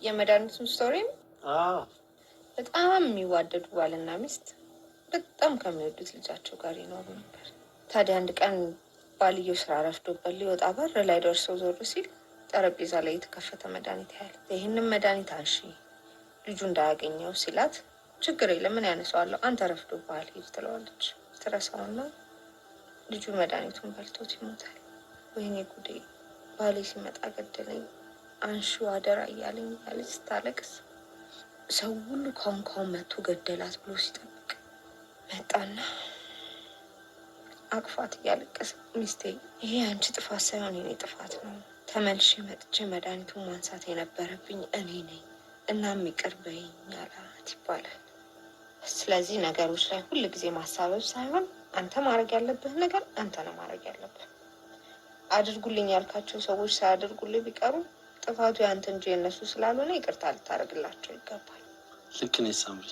የመድኃኒቱን ስቶሪ በጣም የሚዋደዱ ባልና ሚስት በጣም ከሚወዱት ልጃቸው ጋር ይኖሩ ነበር። ታዲያ አንድ ቀን ባልየው ስራ ረፍዶበት ሊወጣ በር ላይ ደርሰው ዞር ሲል ጠረጴዛ ላይ የተከፈተ መድኃኒት ያህል ይህንን መድኃኒት አንሺ ልጁ እንዳያገኘው ሲላት ችግር የለም ምን ያነሳዋለሁ አንተ ረፍዶብሃል ሂድ ትለዋለች። ትረሳውና ልጁ መድኃኒቱን በልቶት ይሞታል። ወይኔ ጉዴ ባሌ ሲመጣ ገደለኝ አንሺው አደራ እያለኝ ያለች ስታለቅስ ሰው ሁሉ ካሁን መጥቶ ገደላት ብሎ ሲጠብቅ መጣና አቅፋት እያለቀሰ ሚስቴ ይሄ አንቺ ጥፋት ሳይሆን የኔ ጥፋት ነው። ተመልሼ መጥቼ መድኃኒቱን ማንሳት የነበረብኝ እኔ ነኝ። እናም ይቅር በይኝ አላት ይባላል። ስለዚህ ነገሮች ላይ ሁል ጊዜ ማሳበብ ሳይሆን አንተ ማድረግ ያለብህን ነገር አንተ ነው ማድረግ ያለብህ። አድርጉልኝ ያልካቸው ሰዎች ሳያደርጉልኝ ቢቀሩ ጥፋቱ ያንተ እንጂ የነሱ ስላልሆነ ይቅርታ ልታደርግላቸው ይገባል። ልክ ነሽ ሳምሪ።